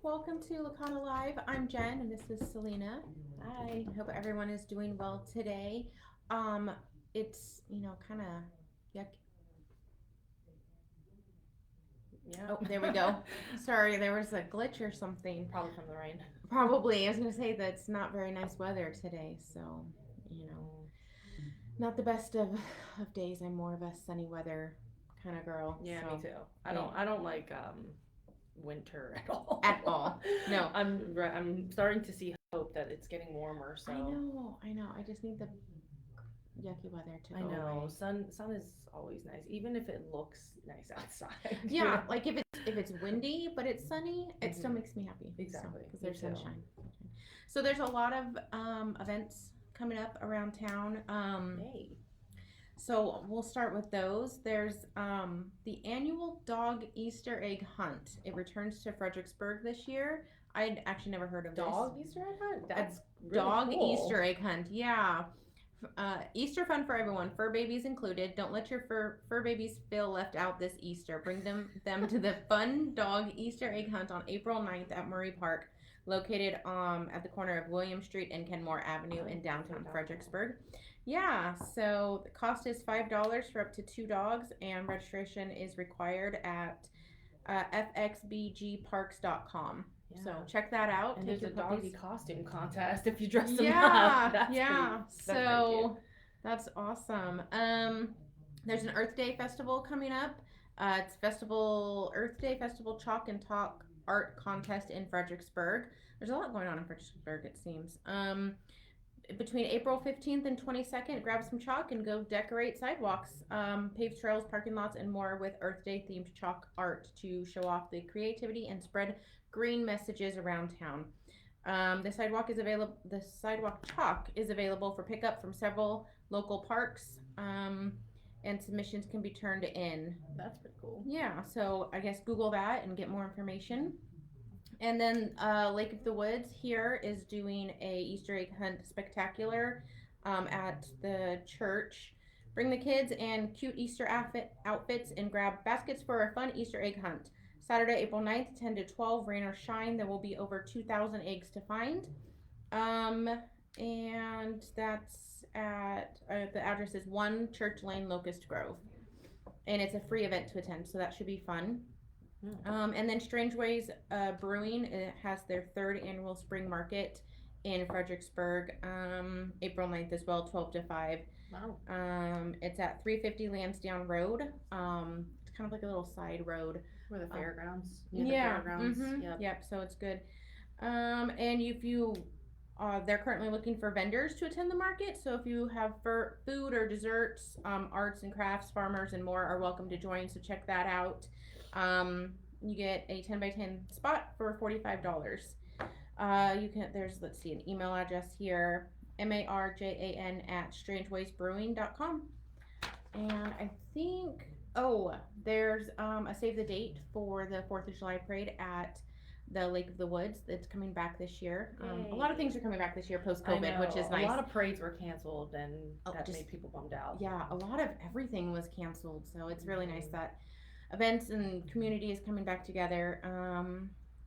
welcome to LicataLive. I'm Jen and this is Selina. Hi. I hope everyone is doing well today. Um, it's, kind of yuck. Yeah. Oh, there we go. Sorry, there was a glitch or something. Probably from the rain. Probably. I was going to say that it's not very nice weather today, so, not the best of days. I'm more of a sunny weather kind of girl. Yeah, So, me too. I yeah. don't. I don't like winter at all. At all. No. I'm starting to see hope that it's getting warmer. So I know. I just need the yucky weather to I go know away. sun is always nice, even if it looks nice outside. Yeah, like if it's windy but it's sunny, it still makes me happy. Exactly. Because Me there's too. sunshine. So there's a lot of events coming up around town. Hey. So we'll start with those. There's the annual dog Easter egg hunt. It returns to Fredericksburg this year. I'd actually never heard of Dog this. Easter egg hunt? A That's really dog cool. Easter egg hunt. Yeah. Easter fun for everyone, fur babies included. Don't let your fur babies feel left out this Easter. Bring them to the fun dog Easter egg hunt on April 9th at Murray Park, located at the corner of William Street and Kenmore Avenue in downtown Fredericksburg. Yeah, so the cost is $5 for up to 2 dogs, and registration is required at fxbgparks.com. Yeah. So check that out. And Take there's your a doggy puppies. costume contest if you dress them Yeah, up. That's yeah. pretty, that's pretty cute. That's awesome. There's an Earth Day festival coming up. It's Festival Earth Day Festival Chalk and Talk Art Contest in Fredericksburg. There's a lot going on in Fredericksburg, it seems. Between April 15th and 22nd, grab some chalk and go decorate sidewalks, paved trails, parking lots, and more with Earth Day themed chalk art to show off the creativity and spread green messages around town. The sidewalk chalk is available for pickup from several local parks, and submissions can be turned in. That's pretty cool. Yeah, so I guess Google that and get more information. And then Lake of the Woods here is doing a Easter egg hunt spectacular at the church. Bring the kids and cute Easter outfits and grab baskets for a fun Easter egg hunt. Saturday, April 9th, 10 to 12, rain or shine. There will be over 2,000 eggs to find. Um, and that's at the address is 1 Church Lane, Locust Grove. And it's a free event to attend, so that should be fun. And then Strange Ways Brewing, it has their third annual spring market in Fredericksburg, April 9th as well, 12 to 5. Wow. It's at 350 Lansdowne Road. It's kind of like a little side road. Where the fairgrounds. Yeah. The fairgrounds. Yep, so it's good. And if you they're currently looking for vendors to attend the market. So if you have food or desserts, arts and crafts, farmers, and more are welcome to join. So check that out. You get a 10 by 10 spot for $45. Let's see, an email address here, marjan@strangewaysbrewing.com. And I think, there's a save the date for the 4th of July parade at the Lake of the Woods that's coming back this year. A lot of things are coming back this year post COVID, which is nice. A lot of parades were canceled, and that made people bummed out. Yeah, a lot of everything was canceled, so it's really nice that events and community is coming back together.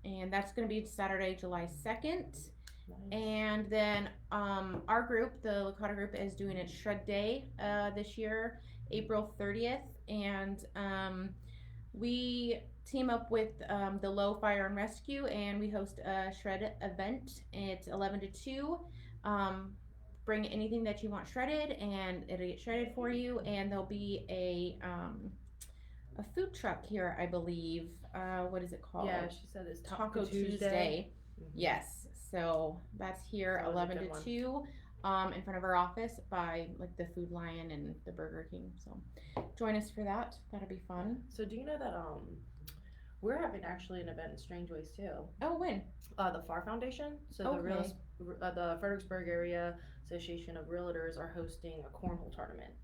And that's going to be Saturday, July 2nd. Nice. And then our group, the Licata group, is doing its Shred Day this year, April 30th. And we team up with the Low Fire and Rescue, and we host a shred event. It's 11 to 2. Bring anything that you want shredded, and it'll get shredded for you. And there'll be a food truck here, I believe. What is it called? Yeah, she said it's Taco Tuesday. Mm-hmm. Yes, so that's here 11 to 2 in front of our office by like the Food Lion and the Burger King. So join us for that. That'll be fun. So do you know that we're having actually an event in Strange Ways too? Oh, when? The FAR Foundation. So the Fredericksburg Area Association of Realtors are hosting a cornhole tournament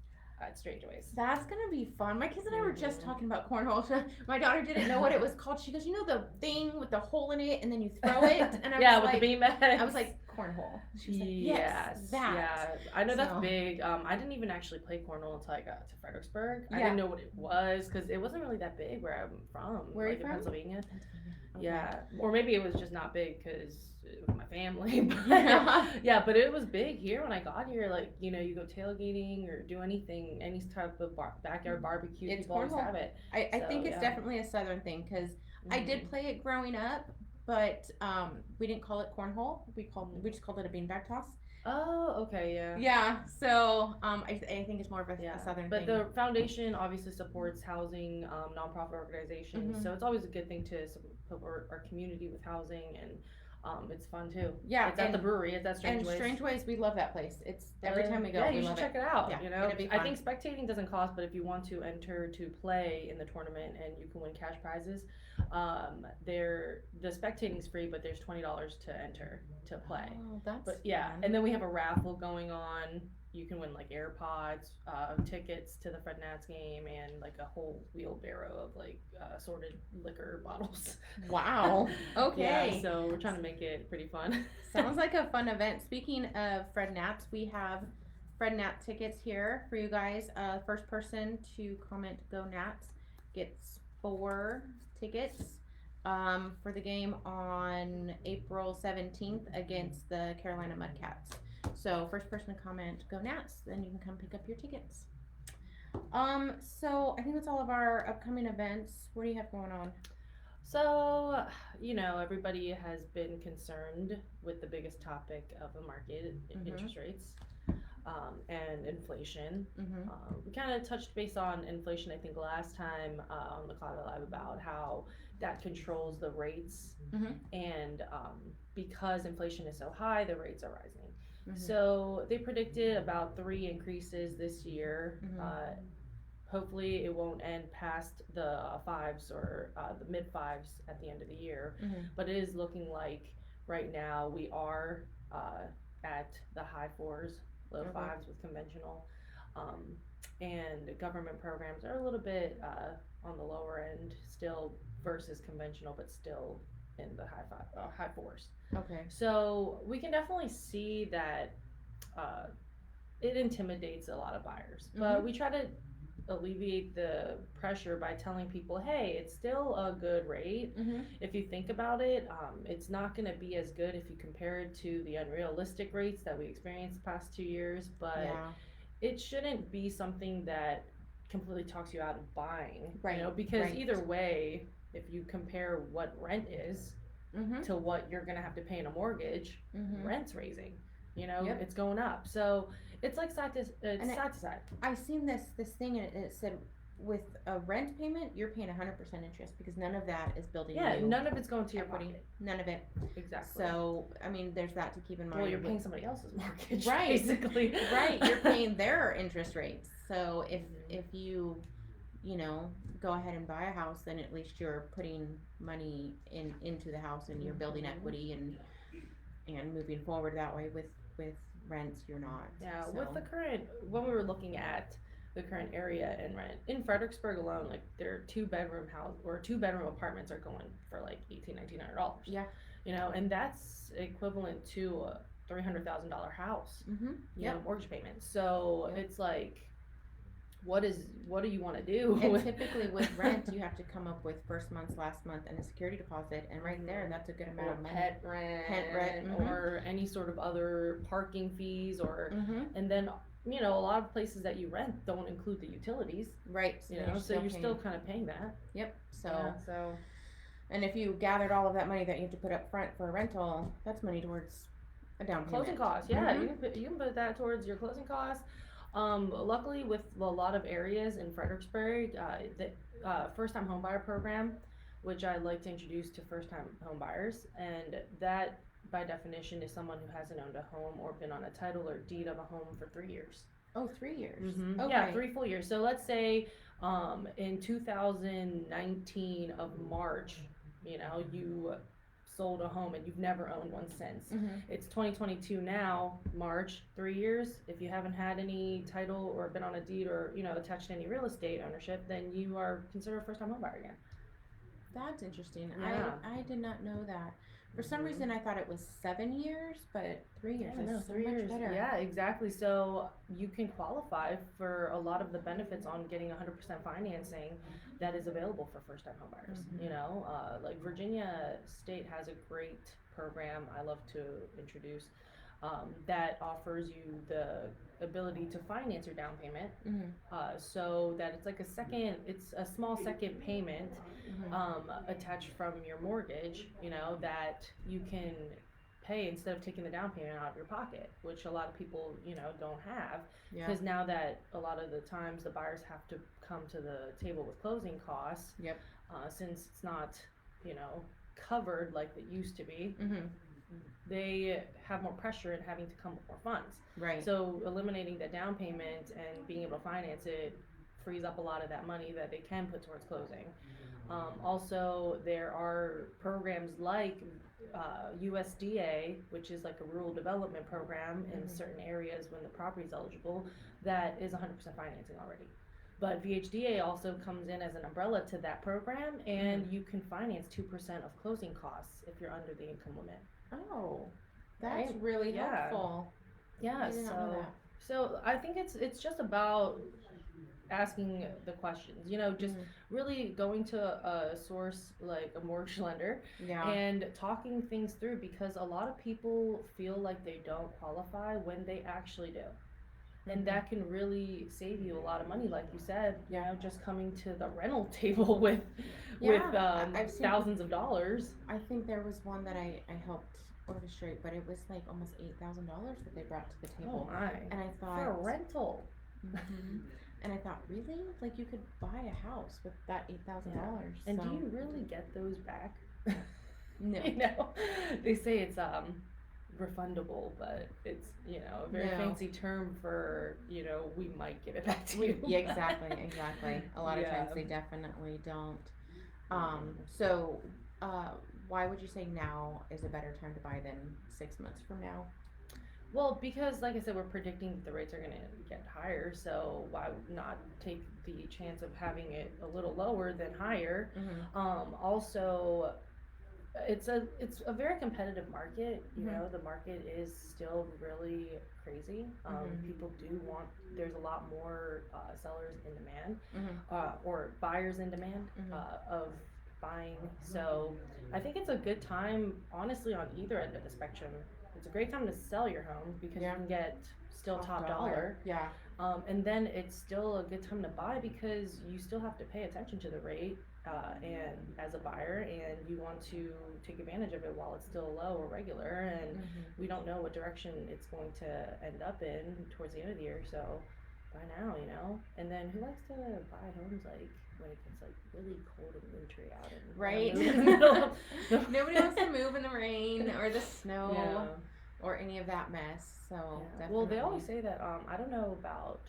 at Strange Ways. That's gonna be fun. My kids and I were just talking about cornhole. My daughter didn't know what it was called. She goes, "You know the thing with the hole in it, and then you throw it." And I was with the beanbags. I was like, cornhole. She's like, yes, that. Yeah, I know that's big. I didn't even actually play cornhole until I got to Fredericksburg. I didn't know what it was because it wasn't really that big where I'm from. Where are you from? Pennsylvania. Okay. Yeah, or maybe it was just not big because it was my family. But Yeah. yeah, but it was big here when I got here. Like, you go tailgating or do anything, any type of backyard barbecue. It's People always cornhole. have it. I So think it's yeah. definitely a southern thing because I did Mhm. play it growing up, but we didn't call it cornhole. We just called it a beanbag toss. Oh, okay, yeah. Yeah, so I think it's more of Yeah, a southern but thing. the foundation obviously supports housing, nonprofit organizations, so it's always a good thing to support our community with housing, and it's fun too. Yeah, It's at the brewery. It's at Strange and Ways. Strange Ways, we love that place. It's every time we go, Yeah, we you should love check it. it out. Yeah, it'll be I fun. think spectating doesn't cost, but if you want to enter to play in the tournament and you can win cash prizes, the spectating's free, but there's $20 to enter to play. Oh, that's But yeah, fun. and then we have a raffle going on. You can win like AirPods, tickets to the Fred Nats game, and like a whole wheelbarrow of like assorted liquor bottles. Wow. Okay. Yeah, so we're trying to make it pretty fun. Sounds like a fun event. Speaking of Fred Nats, we have Fred Nat tickets here for you guys. First person to comment "Go Nats" gets 4 tickets for the game on April 17th against the Carolina Mudcats. So first person to comment "Go Nats," then you can come pick up your tickets. So I think that's all of our upcoming events. What do you have going on? So, everybody has been concerned with the biggest topic of the market, interest rates, and inflation. Mm-hmm. We kind of touched base on inflation, I think, last time on LicataLive about how that controls the rates. And because inflation is so high, the rates are rising. So they predicted about 3 increases this year. Hopefully it won't end past the fives or the mid fives at the end of the year. But it is looking like right now we are at the high fours, low fives with conventional. And government programs are a little bit on the lower end still versus conventional, but still in the high fours. Okay. So we can definitely see that it intimidates a lot of buyers, but we try to alleviate the pressure by telling people, hey, it's still a good rate. If you think about it, it's not going to be as good if you compare it to the unrealistic rates that we experienced the past 2 years, but it shouldn't be something that completely talks you out of buying, because either way, if you compare what rent is to what you're going to have to pay in a mortgage, rent's raising, it's going up. So it's like side to side. I've seen this thing and it said with a rent payment you're paying 100% interest because none of that is building none of it's going to your equity. pocket. None of it. Exactly. So I mean there's that to keep in mind. Well, you're paying somebody else's mortgage, right? Basically. Right, you're paying their interest rates. So if you go ahead and buy a house, then at least you're putting money into the house and you're building equity and moving forward that way. With rents, you're not. Yeah, so. with the current, when we were looking at the current area and rent in Fredericksburg alone, like their 2-bedroom house or 2-bedroom apartments are going for like $1,800-$1,900. Yeah, and that's equivalent to a $300,000 house. Mortgage payment. So it's like, what do you want to do? And typically with rent, you have to come up with first month's, last month, and a security deposit, and right there, that's a good amount of money. Pet rent, or any sort of other parking fees, or and then a lot of places that you rent don't include the utilities, right? So you're still kind of paying that. Yep. So, and if you gathered all of that money that you have to put up front for a rental, that's money towards a down payment. Closing costs, you can put that towards your closing costs. Luckily, with a lot of areas in Fredericksburg, the first-time homebuyer program, which I like to introduce to first-time homebuyers, and that, by definition, is someone who hasn't owned a home or been on a title or deed of a home for 3 years. Oh, 3 years. Okay. Yeah, 3 full years. So let's say in 2019 of March, you sold a home and you've never owned one since. It's 2022 now, March, 3 years. If you haven't had any title or been on a deed or attached to any real estate ownership, then you are considered a first-time home buyer again. That's interesting. Yeah. I did not know that. For some reason, I thought it was 7 years, but 3 years Yeah, no, is so 3 years. much better. Yeah, exactly. So you can qualify for a lot of the benefits on getting 100% financing that is available for first-time homebuyers. You know, like Virginia State has a great program I love to introduce that offers you the ability to finance your down payment, so that it's like it's a small second payment attached from your mortgage, you know, that you can pay instead of taking the down payment out of your pocket, which a lot of people, you know, don't have. Yeah. Because now that a lot of the times the buyers have to come to the table with closing costs, Yep. Since it's not, you know, covered like it used to be, they have more pressure in having to come with more funds. Right. So eliminating the down payment and being able to finance it frees up a lot of that money that they can put towards closing. Also, there are programs like USDA, which is like a rural development program in certain areas when the property is eligible, that is 100% financing already. But VHDA also comes in as an umbrella to that program, and you can finance 2% of closing costs if you're under the income limit. Oh, that's Right? really Yeah. helpful. Yeah, I did not know that. so I think it's just about asking the questions, you know, just really going to a source like a mortgage lender Yeah. and talking things through, because a lot of people feel like they don't qualify when they actually do. And that can really save you a lot of money, like you said, you know, just coming to the rental table with I've seen, thousands of dollars. I think there was one that I helped orchestrate, but it was like almost $8,000 that they brought to the table. Oh my. And I thought, for a rental. And I thought, really? Like, you could buy a house with that $8,000. And do you really get those back? No. You know, they say it's refundable, but it's, you know, a very fancy term for, you know, we might give it back to you. Yeah, exactly. A lot of times they definitely don't. So why would you say now is a better time to buy than 6 months from now? Well, because like I said, we're predicting that the rates are going to get higher, so why not take the chance of having it a little lower than higher? Also, it's a very competitive market. You know, the market is still really crazy. People do want. There's a lot more sellers in demand, or buyers in demand of buying. So I think it's a good time, honestly, on either end of the spectrum. It's a great time to sell your home because you can get still top dollar. Yeah. And then it's still a good time to buy because you still have to pay attention to the rate, and as a buyer, and you want to take advantage of it while it's still low or regular, and we don't know what direction it's going to end up in towards the end of the year, so buy now, you know. And then who likes to buy homes like when it gets like really cold and wintry out, and right? Nobody wants to move in the rain or the snow or any of that mess. So well, they always say that I don't know about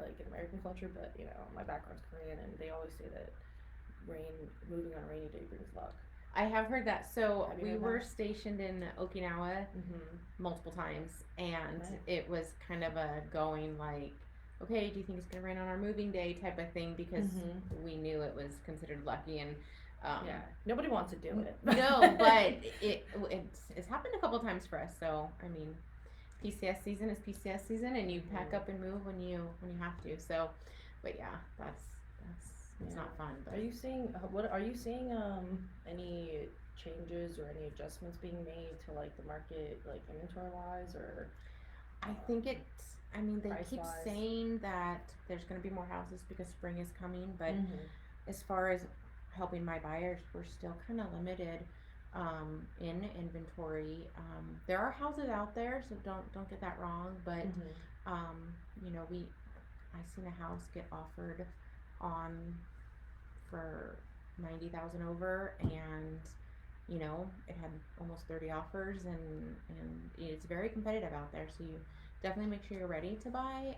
like in American culture, but you know, my background's Korean, and they always say that moving on a rainy day brings luck. I have heard that. So we were stationed in Okinawa multiple times, and it was kind of a going like, okay, do you think it's gonna rain on our moving day type of thing, because we knew it was considered lucky, and nobody wants to do it. No, but it's happened a couple times for us. So I mean, PCS season is PCS season, and you pack up and move when you have to. So, but yeah, that's it's not fun. But are you seeing any changes or any adjustments being made to like the market, like inventory wise, or? I think it's. I mean, they keep price-wise? saying that there's going to be more houses because spring is coming, but as far as helping my buyers, we're still kind of limited in inventory. There are houses out there, so don't get that wrong, but you know, I seen a house get offered on for 90,000 over, and you know, it had almost 30 offers, and it's very competitive out there, so you definitely make sure you're ready to buy.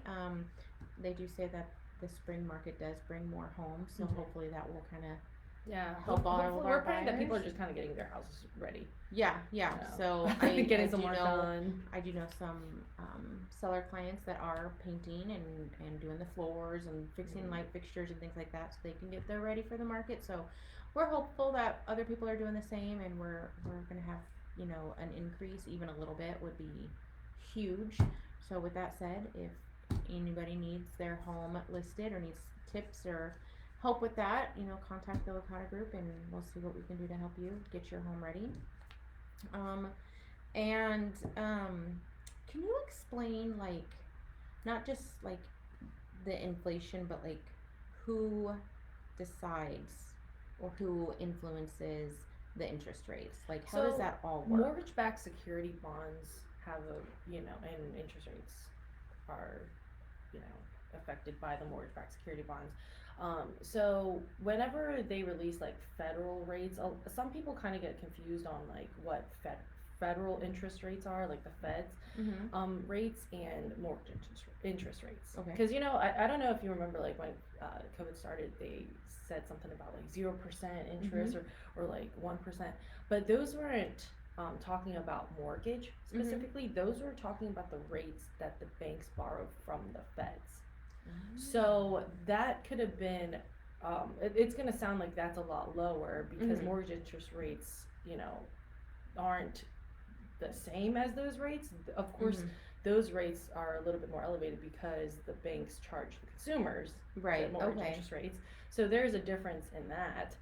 They do say that the spring market does bring more homes, so hopefully that will kind of help all of our We're praying that buyers. people are just kind of getting their houses ready. Yeah. You know. So getting some work done. I do know some seller clients that are painting and doing the floors and fixing light fixtures and things like that, so they can get there ready for the market. So we're hopeful that other people are doing the same, and we're gonna have, you know, an increase. Even a little bit would be huge. So with that said, if anybody needs their home listed or needs tips or help with that, you know, contact the Licata group and we'll see what we can do to help you get your home ready. And can you explain, like, not just like the inflation, but like who decides or who influences the interest rates? Like, how does that all work? Mortgage-backed security bonds have and interest rates are, affected by the mortgage-backed security bonds. So whenever they release like federal rates, some people kind of get confused on like what federal interest rates are, like the Fed's rates and mortgage interest rates. Okay. Because I don't know if you remember, like when COVID started, they said something about like 0% interest or like 1%, but those weren't talking about mortgage specifically. Those were talking about the rates that the banks borrow from the Feds. So that could have been, it's going to sound like that's a lot lower because mortgage interest rates, aren't the same as those rates. Of course, those rates are a little bit more elevated because the banks charge the consumers the mortgage interest rates. So there's a difference in that.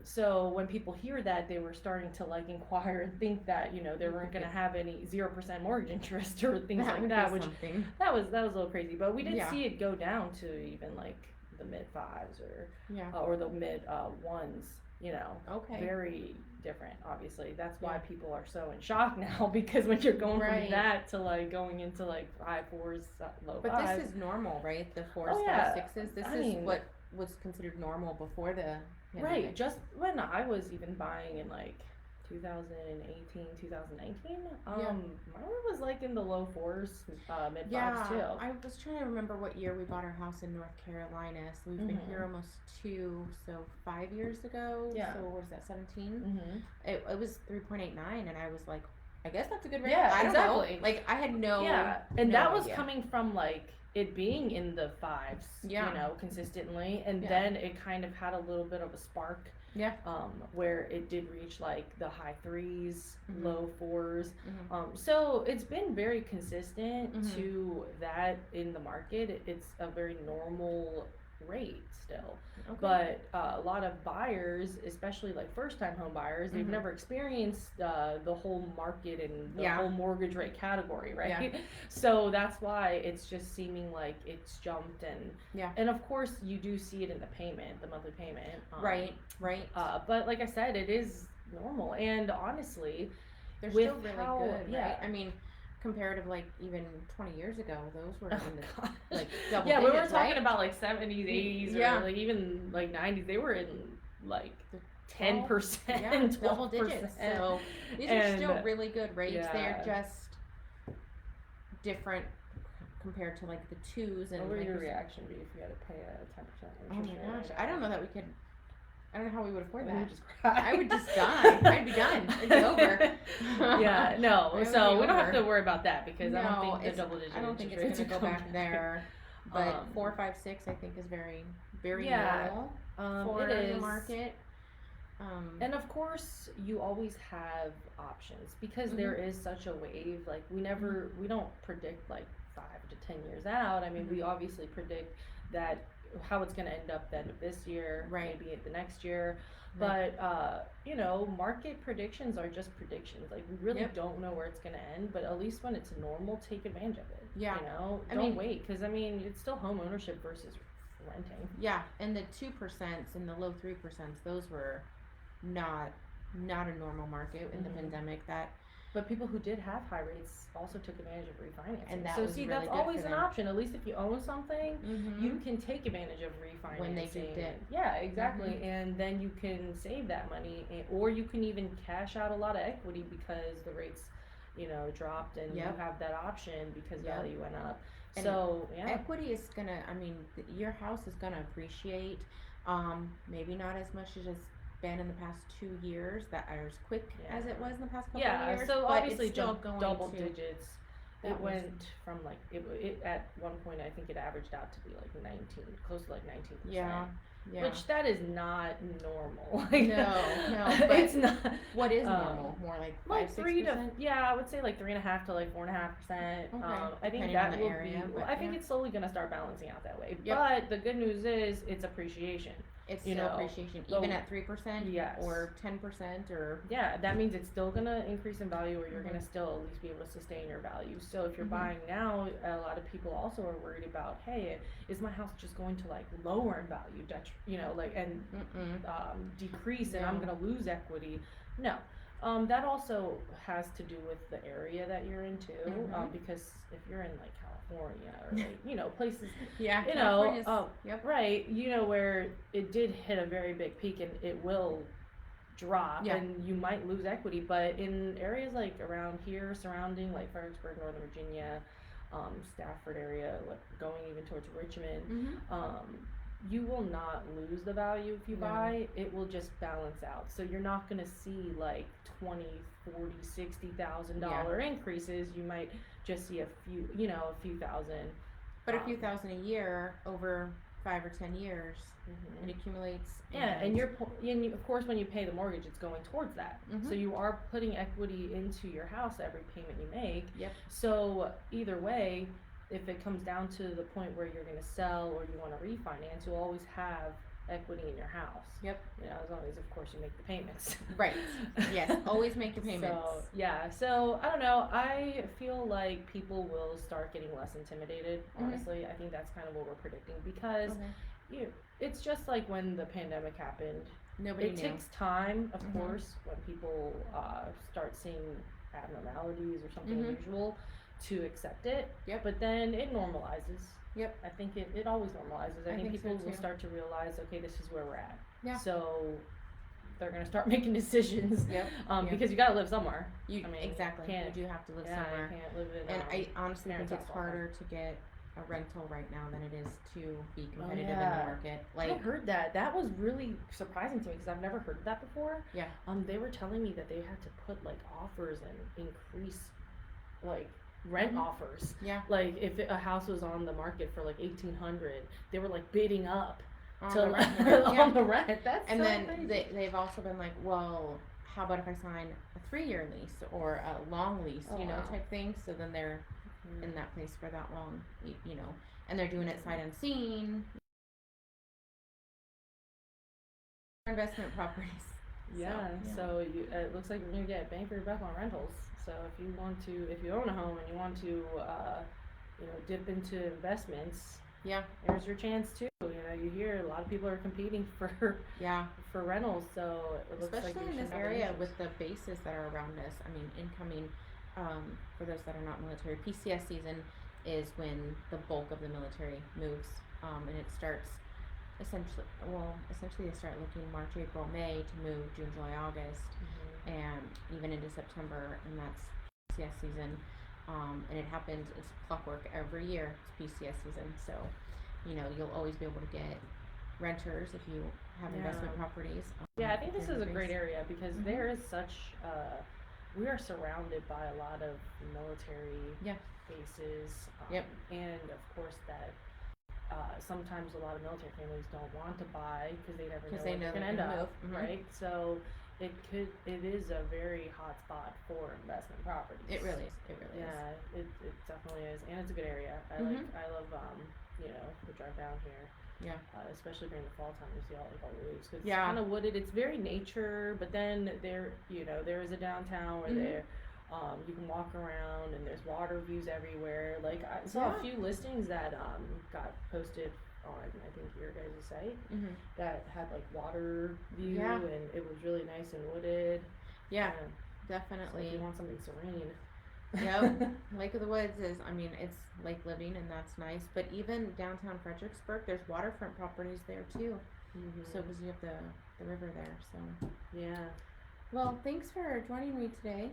So when people hear that, they were starting to like inquire and think that they weren't going to have any 0% mortgage interest or things like that, which that was a little crazy. But we did see it go down to even like the mid 5s or the mid 1s. Very different. Obviously, that's why people are so in shock now, because when you're going from that to like going into like 5, 4s, low 5s. But this is normal, right? The 4s, 5s, 6s. This is what was considered normal before the pandemic. Right. Just when I was even buying in like 2018, 2019, mine was like in the low 4s, mid 5s too. I was trying to remember what year we bought our house in North Carolina. So we've been here almost 5 years ago. Yeah. So what is that, 17? It was 3.89, and I was like, I guess that's a good rate. Yeah, I don't exactly. know. Like, I had no. Yeah, and no that was idea. coming from like it being in the 5s, consistently, and then it kind of had a little bit of a spark. Yeah. Where it did reach like the high 3s, low 4s. So it's been very consistent to that in the market. It's a very normal rate still. Okay. But a lot of buyers, especially like first-time home buyers, they've never experienced the whole market and the whole mortgage rate category, right? Yeah. So that's why it's just seeming like it's jumped, and of course you do see it in the payment, the monthly payment. Right. But like I said, it is normal, and honestly, they're still really good, right? I mean, comparative, like even 20 years ago, those were in the like double digits, we were talking about like 70s, 80s, or like even like 90s. They were in like 10%, double digits. So these are still really good rates. Yeah. They're just different compared to like the 2s. And what would like your reaction be if you had to pay a 10% interest rate? Oh my gosh, I don't know that we could. I don't know how we would afford that. Just cry. I would just die. I'd be done. It'd be over. Yeah, no. So we don't have to worry about that because I don't think the double digit. I don't think it's going to go back there. But 4, 5, 6, I think is very, very normal for the market. And of course, you always have options because there is such a wave. Like we don't predict like 5 to 10 years out. I mean, we obviously predict that how it's going to end up the end of this year, maybe the next year, but market predictions are just predictions. Like we really don't know where it's going to end, but at least when it's normal, take advantage of it. Don't wait, because it's still home ownership versus renting. And the 2% and the low 3%, those were not a normal market in the pandemic. But people who did have high rates also took advantage of refinancing. And that was really that's good always for an them. option. At least if you own something, you can take advantage of refinancing. When they did it. Yeah, exactly. And then you can save that money, or you can even cash out a lot of equity because the rates, dropped, and you have that option because value went up. And so, equity is gonna, your house is gonna appreciate, maybe not as much as it's been in the past 2 years, that are as quick as it was in the past couple of years. So but obviously it's still going double to, digits. It went from like it at one point I think it averaged out to be like 19, close to like 19%. Yeah. Which that is not normal. No, but it's not. What is normal? More like 5-6%? Yeah, I would say like 3.5 to like 4.5%. Okay. I think Depending on that the will area, be. but I think yeah. it's slowly gonna start balancing out that way. Yep. But the good news is it's appreciation. It's You still know, appreciation, so- even at 3%, Yes. or 10%, or Yeah, that means it's still gonna increase in value, or you're Mhm. gonna still at least be able to sustain your value. So if you're Mhm. buying now, a lot of people also are worried about, hey, is my house just going to like lower in value, and decrease, and I'm No. gonna lose equity? No. That also has to do with the area that you're in too, Mhm. because if you're in like California or like places, yeah, you California's- know, yep. right, where it did hit a very big peak, and it will drop, Yeah. and you might lose equity. But in areas like around here surrounding like Fredericksburg, Northern Virginia, Stafford area, like going even towards Richmond, Mhm. you will not lose the value if you No. buy. It will just balance out, so you're not going to see like 20, 40, $60,000 increases. You might just see a few thousand. But a few thousand a year over 5 or 10 years, it accumulates. Yeah, and of course, when you pay the mortgage, it's going towards that. Mhm. So you are putting equity into your house every payment you make. Yep. So either way, if it comes down to the point where you're going to sell or you want to refinance, you'll always have equity in your house. Yep. As long as, of course, you make the payments. Right. Yes. Always make your payments. So I don't know. I feel like people will start getting less intimidated. Honestly, I think that's kind of what we're predicting, because it's just like when the pandemic happened. Nobody It knew. takes time, of course, when people start seeing abnormalities or something unusual, to accept it. Yep. But then it normalizes. Yep. I think it always normalizes. I think so people will too. start to realize, okay, this is where we're at. Yeah. So they're gonna start making decisions. Yep. Because you gotta live somewhere. Exactly. You do have to live somewhere. You can't live in. And I honestly think parents' it's house all the time. harder to get a rental right now than it is to be competitive in yeah. the market. I heard that. That was really surprising to me, because I've never heard that before. Yeah. They were telling me that they had to put like offers and increase like rent offers. Yeah. Like if a house was on the market for like 1,800, they were like bidding up on to the rent. on the rent. That's and so then crazy. they've also been like, well, how about if I sign a 3-year lease or a long lease, wow. type thing. So then they're in that place for that long, and they're doing it sight unseen. Investment properties. Yeah. So it looks like you're gonna get bang for your buck on rentals. So if you own a home and you want to, dip into investments, there's your chance too. You hear a lot of people are competing for rentals. So it looks especially like in this area with the bases that are around us. I mean, incoming. For those that are not military, PCS season is when the bulk of the military moves, and it starts essentially they start looking March, April, May to move June, July, August, and even into September, and that's PCS season. And it happens, it's clockwork every year. It's PCS season, so you'll always be able to get renters if you have investment properties. I think this is a great area, because there is such we are surrounded by a lot of military bases, and of course that sometimes a lot of military families don't want to buy because they never know where they're going to end up, right? So it is a very hot spot for investment properties. It really is. It definitely is, and it's a good area. I love the drive down here. Yeah. Especially during the fall time, you see all the roofs. It's kind of wooded. It's very nature, but then there is a downtown where you can walk around, and there's water views everywhere. Like I saw a few listings that got posted on, I think, your guys' site, that had like water view, and it was really nice and wooded. Yeah, definitely. So if you want something serene. Yep. Lake of the Woods is, it's lake living, and that's nice. But even downtown Fredericksburg, there's waterfront properties there too. So because you have the river there. So yeah. Well, thanks for joining me today.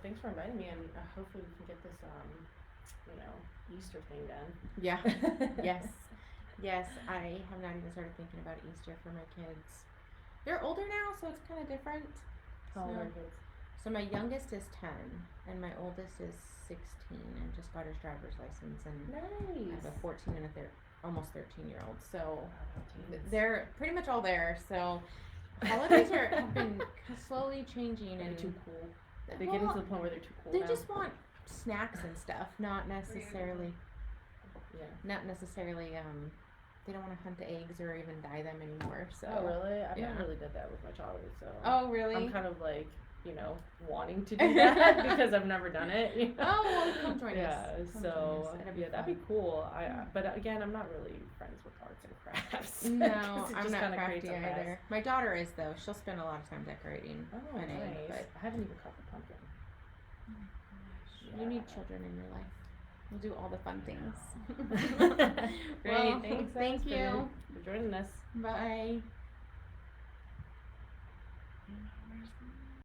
Thanks for inviting me, and hopefully we can get this Easter thing done. Yeah. Yes. I have not even started thinking about Easter for my kids. They're older now, so it's kind of different. How old are your kids? So my youngest is 10, and my oldest is 16, and just got his driver's license. And nice. I have a 14 and a almost 13-year-olds. So Teens. they're pretty much all there. So holidays have been slowly changing, They're and too cool. They get into the point where they're too cool. They now. just want snacks and stuff, not necessarily. Yeah. Not necessarily. They don't want to hunt eggs or even dye them anymore. So. Oh really? I've Yeah. never really did that with my child. So. Oh really? I'm kind of like, wanting to do that because I've never done it. Oh well, come join us. Yeah. Come So join us. yeah, that'd be cool. But again, I'm not really friends with arts and crafts. No, I'm just not kinda crafty creates a mess. either. My daughter is though. She'll spend a lot of time decorating. Oh, an egg, nice. but I haven't even cut the pumpkin. oh my gosh, Yeah. you need children in your life. We'll do all the fun things. Great. Well, Thanks. thank you. For joining us. Bye.